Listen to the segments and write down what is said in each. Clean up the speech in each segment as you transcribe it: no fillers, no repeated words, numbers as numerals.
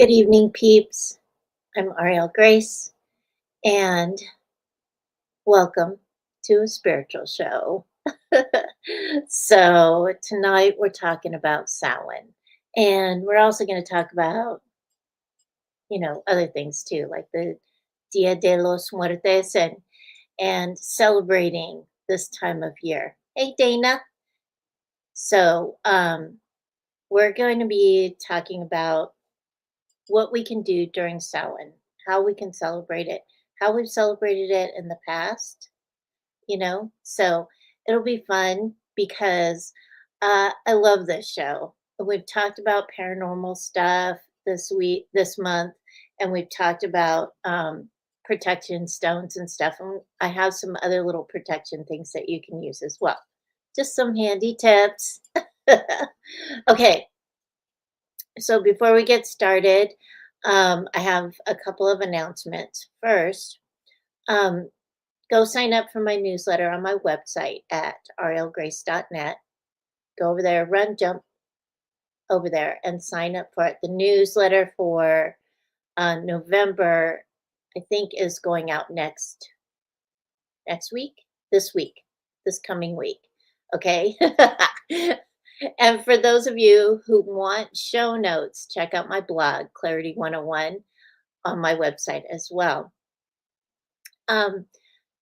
Good evening, peeps. I'm Auriel Grace, and welcome to a spiritual show. So, tonight we're talking about Samhain, and we're also going to talk about, other things too, like the Dia de los Muertes and celebrating this time of year. Hey, Dana. So, we're going to be talking about what we can do during Samhain, how we can celebrate it, how we've celebrated it in the past. So it'll be fun because I love this show. We've talked about paranormal stuff this month, and we've talked about protection stones and stuff. And I have some other little protection things that you can use as well. Just some handy tips. Okay, so before we get started, I have a couple of announcements. First, um, go sign up for my newsletter on my website at aurielgrace.net. Go over there, run, jump over there, and sign up for it. The newsletter for November, I think, is going out next week, this coming week. Okay. And for those of you who want show notes, check out my blog, Clarity 101, on my website as well. Um,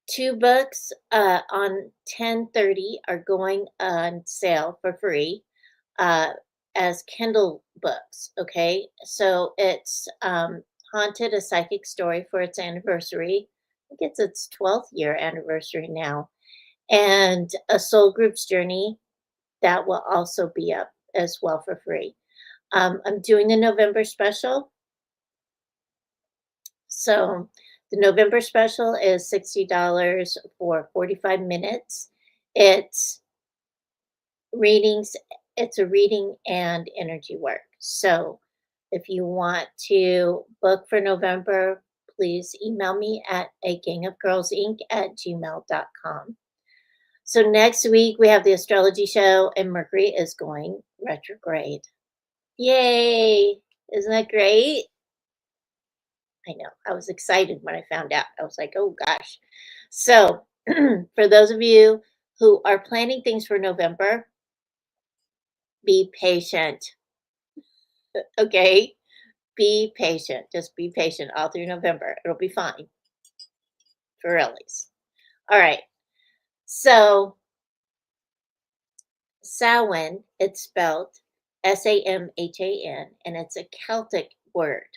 Two books on 10/30 are going on sale for free uh, as Kindle books. Okay, so it's Haunted, a Psychic Story for its anniversary. I think it's its 12th year anniversary now, and A Soul Group's Journey that will also be up as well for free. I'm doing a November special. So the November special is $60 for 45 minutes. It's readings, it's a reading and energy work. So if you want to book for November, please email me at agangofgirlsinc@gmail.com. So next week we have the astrology show and Mercury is going retrograde. Yay! Isn't that great? I know. I was excited when I found out. I was like, oh gosh. So, for those of you who are planning things for November, be patient. Okay? Be patient. Just be patient all through November. It'll be fine for realies. All right. So, Samhain, it's spelled Samhan, and it's a Celtic word.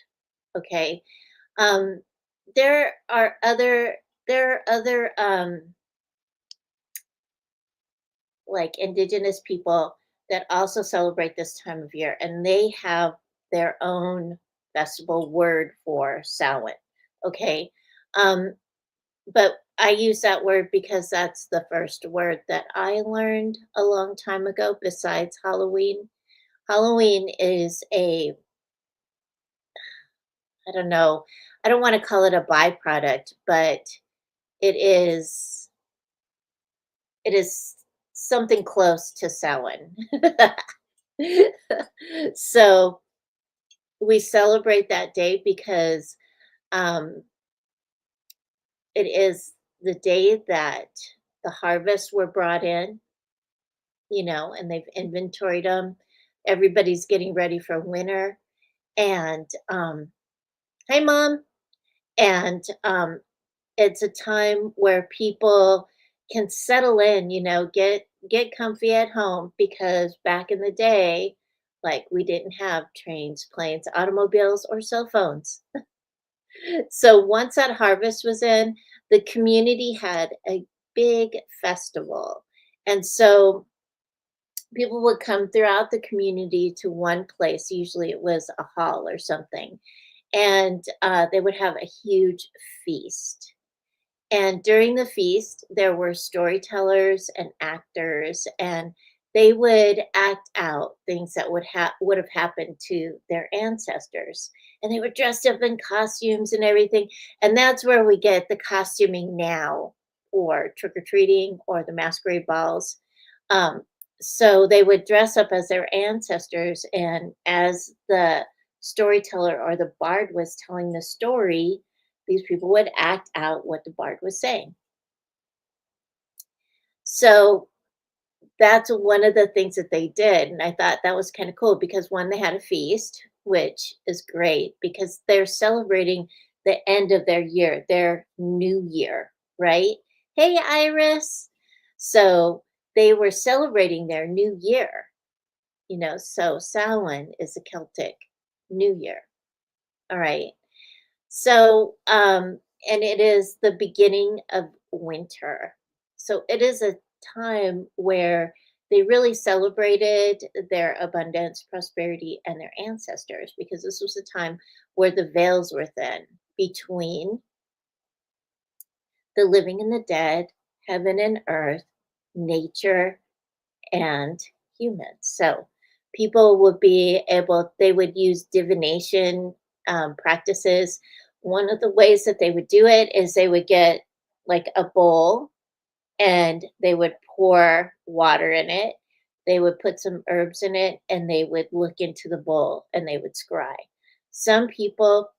Okay? Um, there are other like indigenous people that also celebrate this time of year, and they have their own festival word for Samhain. Okay, um, but I use that word because that's the first word that I learned a long time ago. Besides Halloween, Halloween is I don't know. I don't want to call it a byproduct, but it is it is something close to Samhain. So we celebrate that day because um, it is the day that the harvests were brought in, and they've inventoried them. Everybody's getting ready for winter. And hi, Mom. And it's a time where people can settle in, get comfy at home because back in the day, like we didn't have trains, planes, automobiles, or cell phones. So once that harvest was in, the community had a big festival. And so people would come throughout the community to one place. Usually it was a hall or something. And they would have a huge feast. And during the feast, there were storytellers and actors, and they would act out things that would have happened to their ancestors. And they were dressed up in costumes and everything. And that's where we get the costuming now for trick or treating or the masquerade balls. So they would dress up as their ancestors, and as the storyteller or the bard was telling the story, these people would act out what the bard was saying. So that's one of the things that they did, and I thought that was kind of cool because one, they had a feast, which is great because they're celebrating the end of their year, their new year, right? Hey, Iris. So they were celebrating their new year, so Samhain is a Celtic New Year. All right. So, and it is the beginning of winter. So it is a time where they really celebrated their abundance, prosperity, and their ancestors because this was a time where the veils were thin between the living and the dead, heaven and earth, nature and humans. So people would be able, they would use divination practices. One of the ways that they would do it is they would get like a bowl and they would pour water in it. They would put some herbs in it and they would look into the bowl and they would scry. Some people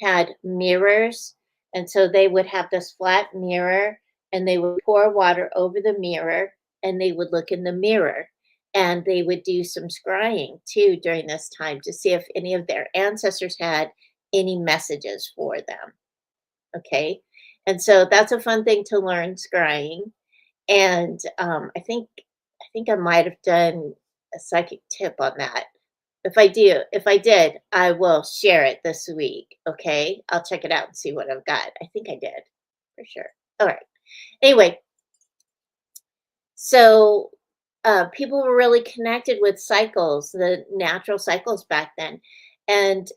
had mirrors, and so they would have this flat mirror and they would pour water over the mirror and they would look in the mirror and they would do some scrying too during this time to see if any of their ancestors had any messages for them. Okay. And so that's a fun thing to learn, scrying. And I think I might have done a psychic tip on that. If I did, I will share it this week. Okay, I'll check it out and see what I've got. I think I did for sure. All right. Anyway, so people were really connected with cycles, the natural cycles back then, and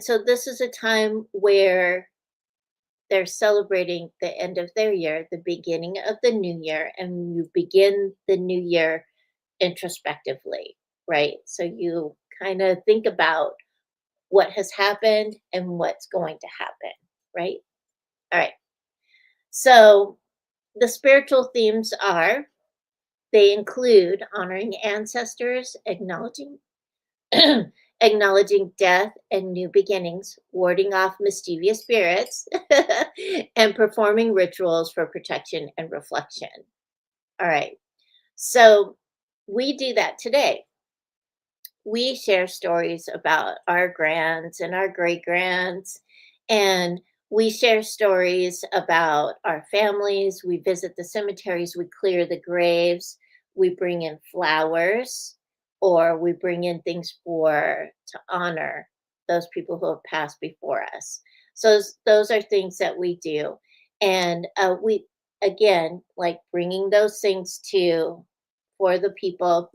so this is a time where they're celebrating the end of their year, the beginning of the new year, and you begin the new year introspectively, right? So you kind of think about what has happened and what's going to happen, right? All right. So the spiritual themes are, they include honoring ancestors, acknowledging acknowledging death and new beginnings, warding off mischievous spirits, and performing rituals for protection and reflection. All right. So we do that today. We share stories about our grands and our great grands, and we share stories about our families. We visit the cemeteries, we clear the graves, we bring in flowers, or we bring in things for to honor those people who have passed before us. So those are things that we do, and we again like bringing those things to for the people.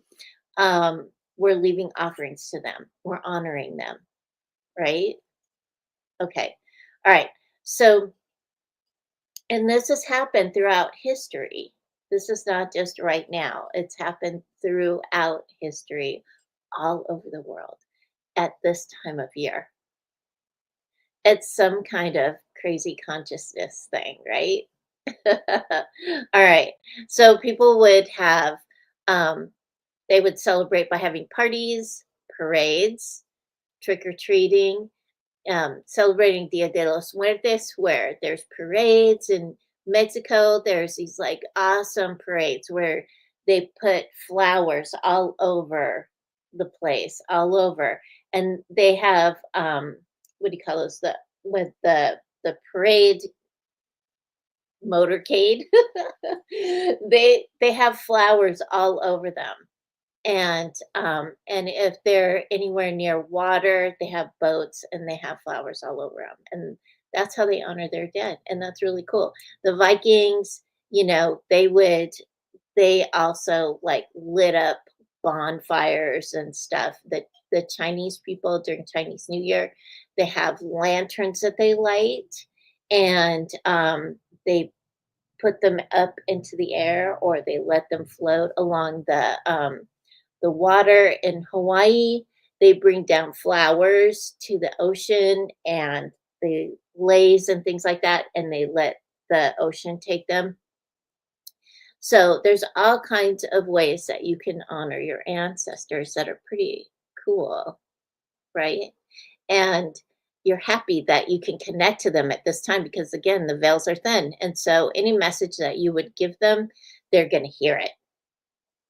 We're leaving offerings to them. We're honoring them, right? Okay. All right. So, and this has happened throughout history. This is not just right now. It's happened throughout history all over the world at this time of year. It's some kind of crazy consciousness thing, right? All right. So people would have they would celebrate by having parties, parades, trick or treating, celebrating Dia de los Muertos, where there's parades in Mexico. There's these like awesome parades where they put flowers all over the place, all over, and they have what do you call those? The with the parade motorcade. They have flowers all over them, and if they're anywhere near water, they have boats and they have flowers all over them, and that's how they honor their dead, and that's really cool. The Vikings, they also like lit up bonfires and stuff. That the Chinese people during Chinese New Year, they have lanterns that they light, and they put them up into the air or they let them float along the water. In Hawaii, they bring down flowers to the ocean and they lays and things like that, and they let the ocean take them. So there's all kinds of ways that you can honor your ancestors that are pretty cool, right? And you're happy that you can connect to them at this time because, again, the veils are thin. And so any message that you would give them, they're going to hear it.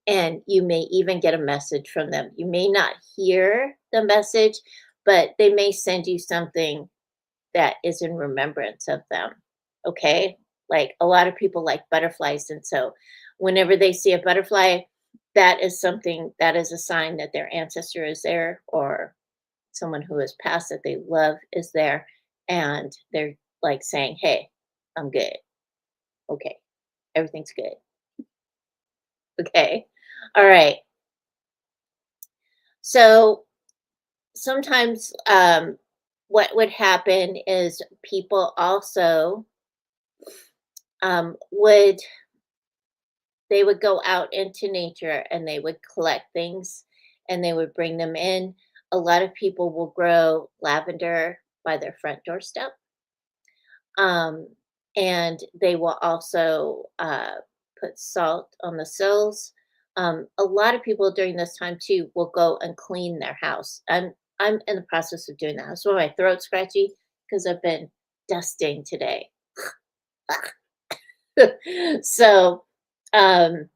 And you may even get a message from them. You may not hear the message, but they may send you something that is in remembrance of them. Okay. Like a lot of people like butterflies. And so whenever they see a butterfly, that is something that is a sign that their ancestor is there, or someone who has passed that they love is there. And they're like saying, hey, I'm good. Okay. Everything's good. Okay. All right. So sometimes what would happen is people also would they would go out into nature and they would collect things and they would bring them in. A lot of people will grow lavender by their front doorstep. Um, and they will also put salt on the sills. A lot of people during this time too will go and clean their house. I'm in the process of doing that. That's why my throat's scratchy because I've been dusting today. So, um,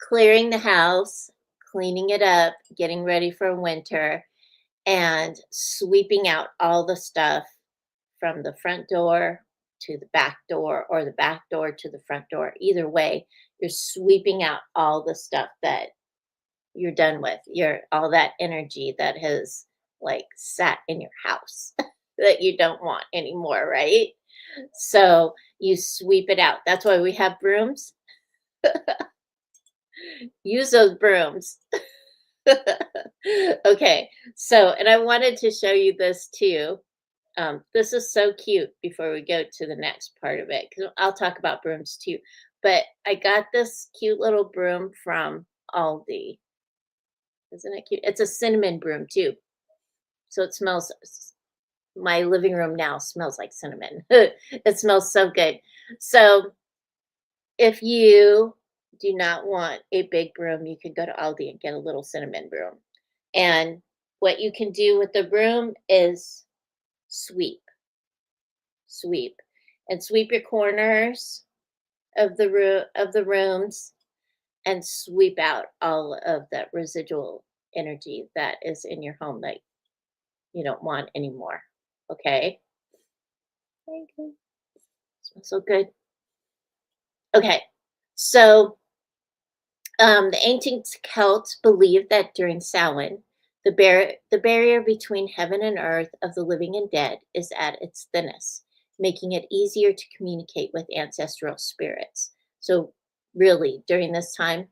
clearing the house, cleaning it up, getting ready for winter, and sweeping out all the stuff from the front door to the back door or the back door to the front door. Either way, you're sweeping out all the stuff that you're done with. Your all that energy that has like sat in your house that you don't want anymore, right? So you sweep it out. That's why we have brooms. Use those brooms. Okay. So, and I wanted to show you this too. This is so cute before we go to the next part of it, because I'll talk about brooms too. But I got this cute little broom from Aldi. Isn't it cute? It's a cinnamon broom too. So it smells, my living room now smells like cinnamon. It smells so good. So if you do not want a big broom, you can go to Aldi and get a little cinnamon broom. And what you can do with the broom is sweep, sweep, and sweep your corners of the rooms and sweep out all of that residual energy that is in your home that you don't want anymore. Okay? Thank you. Smells so good. Okay. So the ancient Celts believed that during Samhain, the barrier between heaven and earth of the living and dead is at its thinnest, making it easier to communicate with ancestral spirits. So, really, during this time,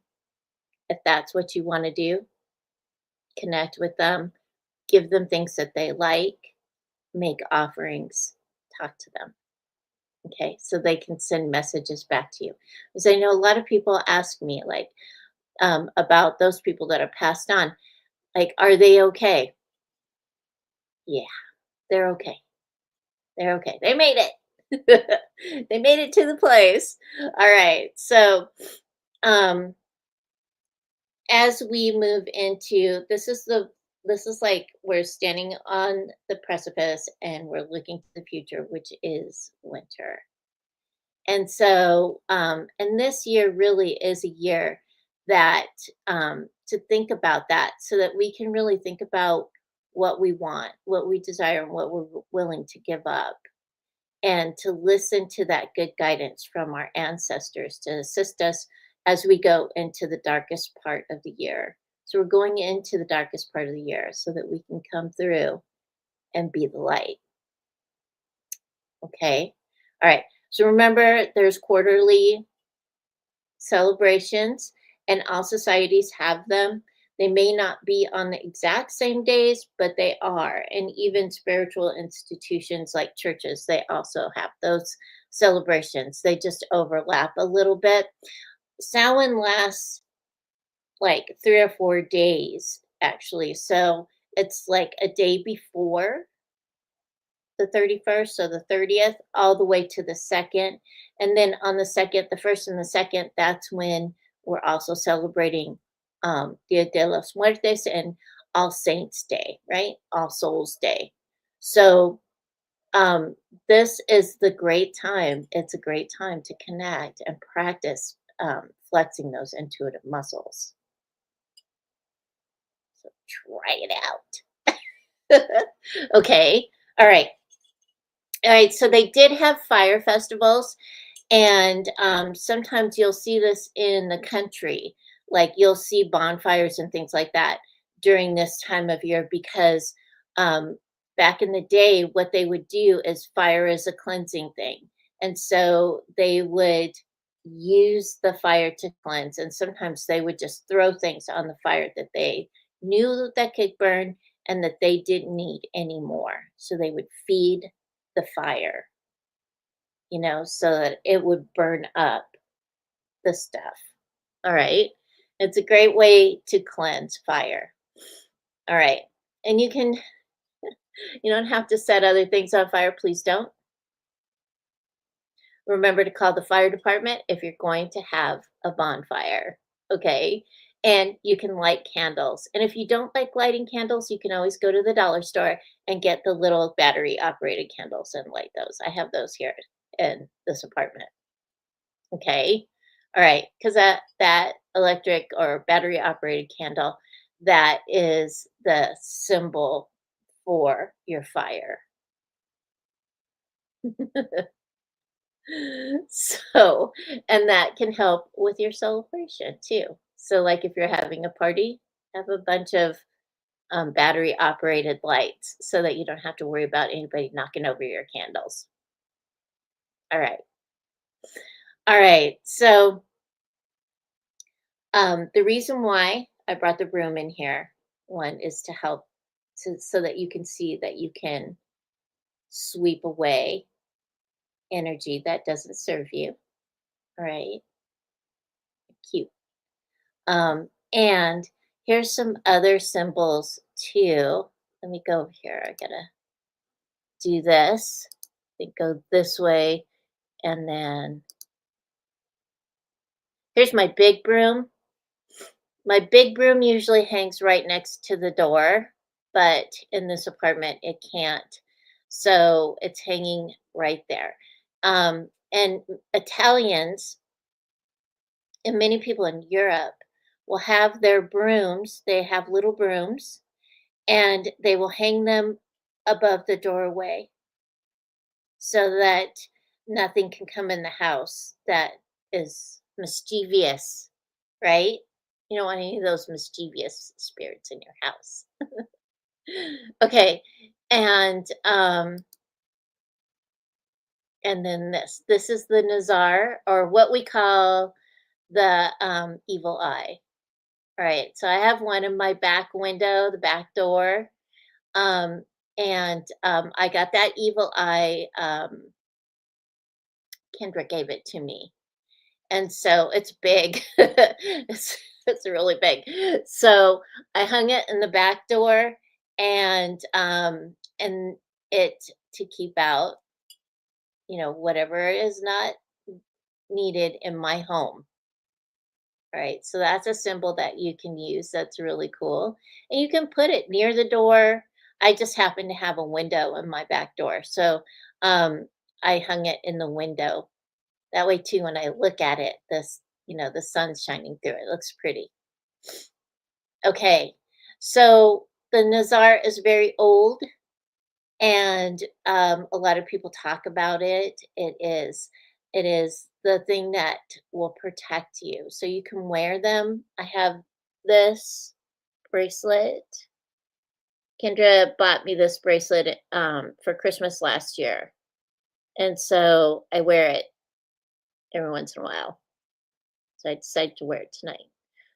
if that's what you want to do, connect with them, give them things that they like, make offerings, talk to them. Okay, so they can send messages back to you. Because I know a lot of people ask me, like, about those people that are passed on. Like, are they okay? Yeah, they're okay. They're okay. They made it. They made it to the place. All right. So, um, as we move into this is like we're standing on the precipice and we're looking to the future, which is winter. And so, and this year really is a year that to think about that so that we can really think about what we want, what we desire, and what we're willing to give up, and to listen to that good guidance from our ancestors to assist us as we go into the darkest part of the year. So, we're going into the darkest part of the year so that we can come through and be the light. Okay. All right. So remember, there's quarterly celebrations, and all societies have them. They may not be on the exact same days, but they are. And even spiritual institutions like churches, they also have those celebrations. They just overlap a little bit. Samhain lasts like 3 or 4 days, actually. So it's like a day before the 31st, so the 30th, all the way to the 2nd. And then on the 2nd, the 1st and the 2nd, that's when we're also celebrating Dia de los Muertes. And All Saints Day, right? All Souls Day. So um, this is the great time. It's a great time to connect and practice flexing those intuitive muscles. So try it out. Okay. All right. All right. So they did have fire festivals. And sometimes you'll see this in the country, like you'll see bonfires and things like that during this time of year because back in the day, what they would do is fire is a cleansing thing. And so they would use the fire to cleanse. And sometimes they would just throw things on the fire that they knew that could burn and that they didn't need anymore. So they would feed the fire, so that it would burn up the stuff. All right. It's a great way to cleanse fire. All right. And you don't have to set other things on fire. Please don't. Remember to call the fire department if you're going to have a bonfire. Okay. And you can light candles. And if you don't like lighting candles, you can always go to the dollar store and get the little battery operated candles and light those. I have those here in this apartment. Okay. All right. Because that electric or battery operated candle, that is the symbol for your fire. So, and that can help with your celebration too. So, like if you're having a party, have a bunch of battery operated lights so that you don't have to worry about anybody knocking over your candles. All right. All right. So, the reason why I brought the broom in here, one is to help so that you can see that you can sweep away energy that doesn't serve you. All right, cute. And here's some other symbols too. Let me go over here. I gotta do this. They go this way, and then here's my big broom. My big broom usually hangs right next to the door, but in this apartment, it can't. So it's hanging right there. And Italians and many people in Europe will have their brooms, they have little brooms, and they will hang them above the doorway so that nothing can come in the house that is mischievous, right? You don't want any of those mischievous spirits in your house. Okay. And and then this is the Nazar, or what we call the evil eye. All right. So I have one in my back window, the back door. Um and I got that evil eye. Kendra gave it to me. And so it's big. It's really big. So I hung it in the back door, and it to keep out, whatever is not needed in my home. Right. So that's a symbol that you can use. That's really cool. And you can put it near the door. I just happen to have a window in my back door. So I hung it in the window. That way too, when I look at it, the sun's shining through it. It looks pretty. Okay. So the Nazar is very old, and a lot of people talk about it. It is the thing that will protect you. So you can wear them. I have this bracelet. Kendra bought me this bracelet for Christmas last year. And so I wear it every once in a while. So I decided to wear it tonight.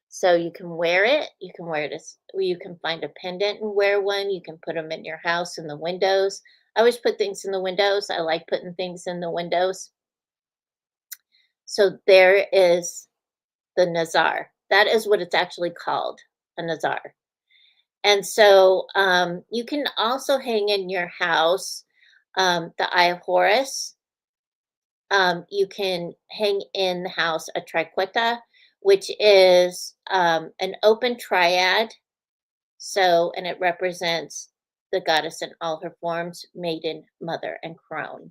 So you can wear it. You can wear it as you can find a pendant and wear one. You can put them in your house in the windows. I always put things in the windows. I like putting things in the windows. So there is the Nazar. That is what it's actually called, a Nazar. And so you can also hang in your house the Eye of Horus. You can hang in the house a triqueta, which is an open triad. So, and it represents the goddess in all her forms, maiden, mother, and crone,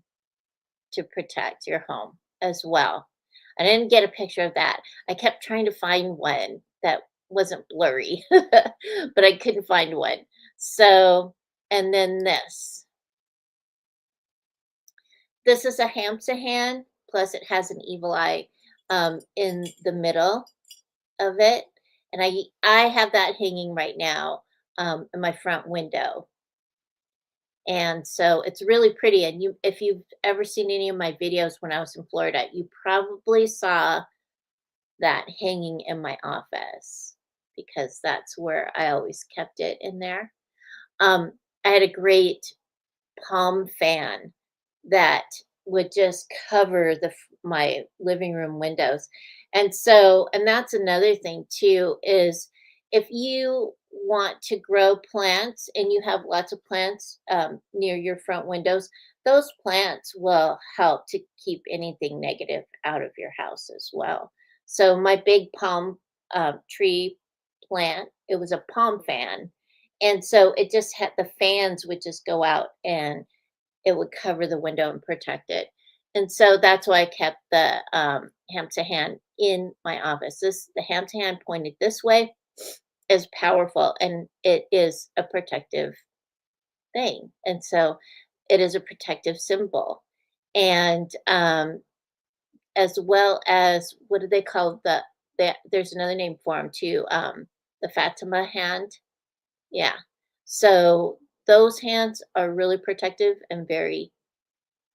to protect your home as well. I didn't get a picture of that. I kept trying to find one that wasn't blurry, but I couldn't find one. So, and then this. This is a hamster hand, plus it has an evil eye in the middle of it. And I have that hanging right now in my front window. And so it's really pretty. And you, if you've ever seen any of my videos when I was in Florida, you probably saw that hanging in my office because that's where I always kept it in there. Um, I had a great palm fan that would just cover my living room windows. And so, and that's another thing too, is if you want to grow plants and you have lots of plants near your front windows, those plants will help to keep anything negative out of your house as well. So my big palm tree plant, it was a palm fan, and so it just had, the fans would just go out and it would cover the window and protect it. And so that's why I kept the ham to hand in my office. This, the ham to hand pointed this way, is powerful, and it is a protective thing. And so it is a protective symbol. And as well as, what do they call there's another name for them too, the Fatima hand. Yeah. So those hands are really protective and very,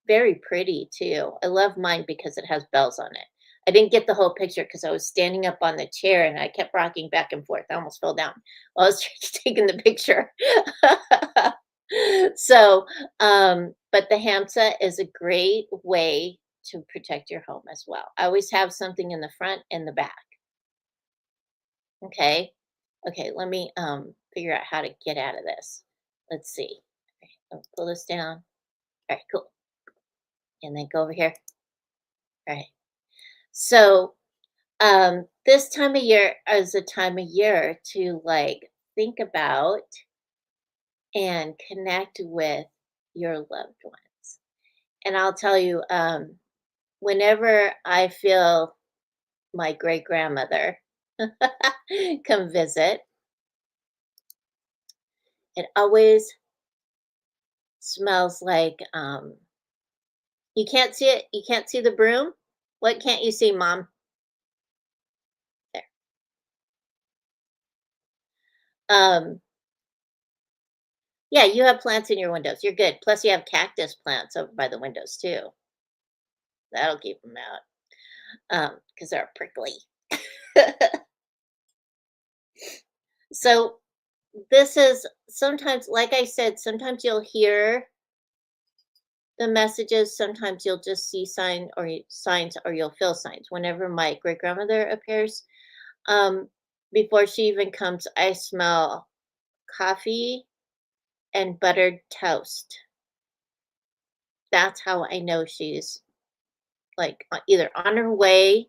very pretty too. I love mine because it has bells on it. I didn't get the whole picture because I was standing up on the chair and I kept rocking back and forth. I almost fell down while I was taking the picture. So, but the hamsa is a great way to protect your home as well. I always have something in the front and the back. Okay. Okay, let me figure out how to get out of this. Let's see. Okay, I'll pull this down. All right, cool. And then go over here. All right. So this time of year is a time of year to like think about and connect with your loved ones. And I'll tell you, whenever I feel my great grandmother come visit, it always smells like you can't see it. You can't see the broom. What can't you see, Mom? There. Um, yeah, you have plants in your windows. You're good. Plus, you have cactus plants over by the windows too. That'll keep them out because they're prickly. So this is sometimes, like I said, sometimes you'll hear the messages. Sometimes you'll just see signs, or you'll feel signs. Whenever my great grandmother appears, um, before she even comes, I smell coffee and buttered toast. That's how I know she's like either on her way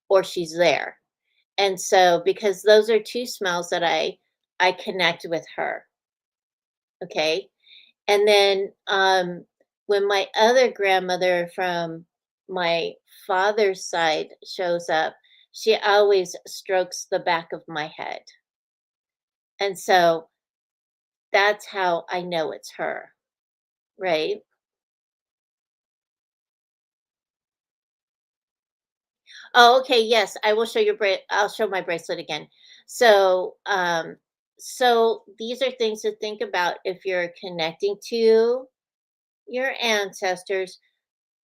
or she's there. And so, because those are two smells that I connect with her. Okay. And then when my other grandmother from my father's side shows up, she always strokes the back of my head. And so that's how I know it's her, right? Oh, okay, yes, I will show I'll show my bracelet again. So, so these are things to think about if you're connecting to your ancestors.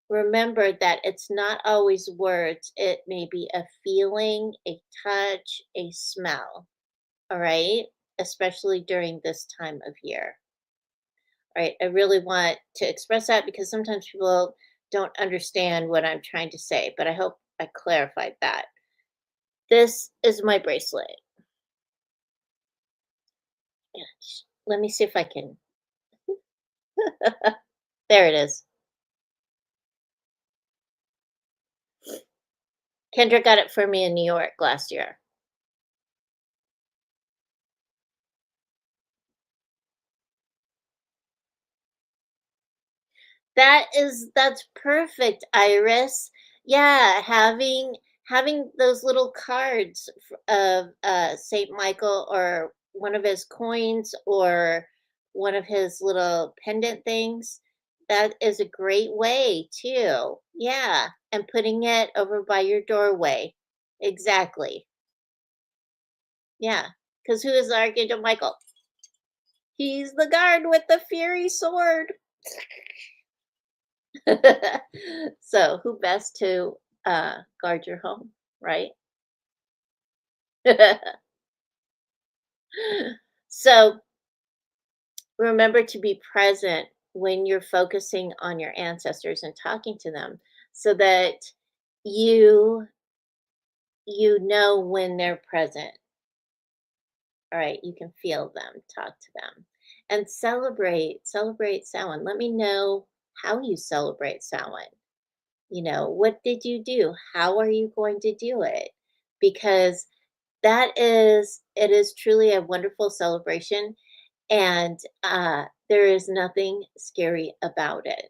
Remember that it's not always words. It may be a feeling, a touch, a smell. All right? Especially during this time of year. All right? I really want to express that because sometimes people don't understand what I'm trying to say, but I hope I clarified that. This is my bracelet. Gosh, let me see if I can. There it is. Kendra got it for me in New York last year. That's perfect, Iris. Yeah, having those little cards of Saint Michael or one of his coins or one of his little pendant things. That is a great way too. Yeah, and putting it over by your doorway. Exactly. Yeah, because who is Archangel Michael? He's the guard with the fiery sword. So, who best to guard your home, right? So, remember to be present when you're focusing on your ancestors and talking to them so that you you know when they're present. All right, you can feel them, talk to them, and celebrate Samhain. Let me know how you celebrate Samhain. What did you do? How are you going to do it? Because it is truly a wonderful celebration, and there is nothing scary about it.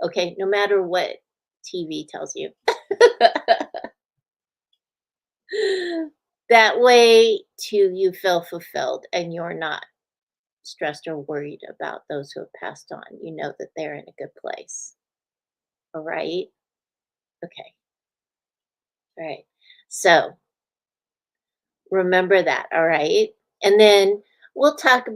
Okay, no matter what TV tells you. That way, too, you feel fulfilled and you're not stressed or worried about those who have passed on. You know that they're in a good place. All right. Okay. All right. So remember that. All right. And then we'll talk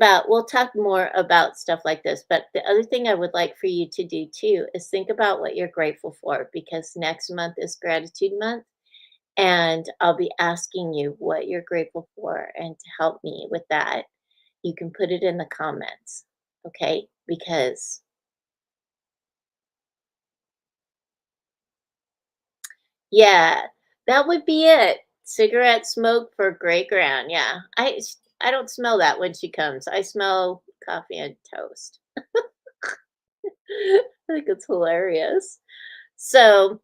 more about stuff like this. But the other thing I would like for you to do too is think about what you're grateful for because next month is gratitude month. And I'll be asking you what you're grateful for. And to help me with that, you can put it in the comments. Okay. Because yeah, that would be it. Cigarette smoke for Grey Ground. Yeah. I don't smell that when she comes. I smell coffee and toast. I think it's hilarious. So,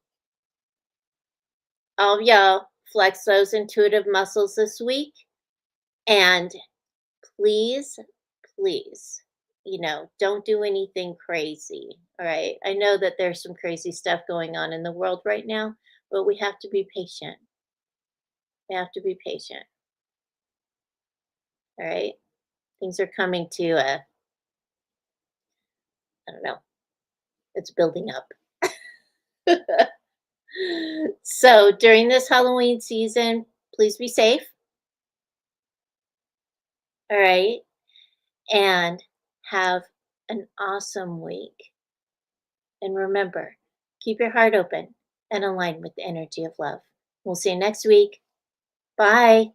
all y'all flex those intuitive muscles this week. And please, please, don't do anything crazy. All right. I know that there's some crazy stuff going on in the world right now, but we have to be patient. We have to be patient. All right. Things are coming to I don't know, it's building up. So during this Halloween season, please be safe. All right. And have an awesome week. And remember, keep your heart open and align with the energy of love. We'll see you next week. Bye.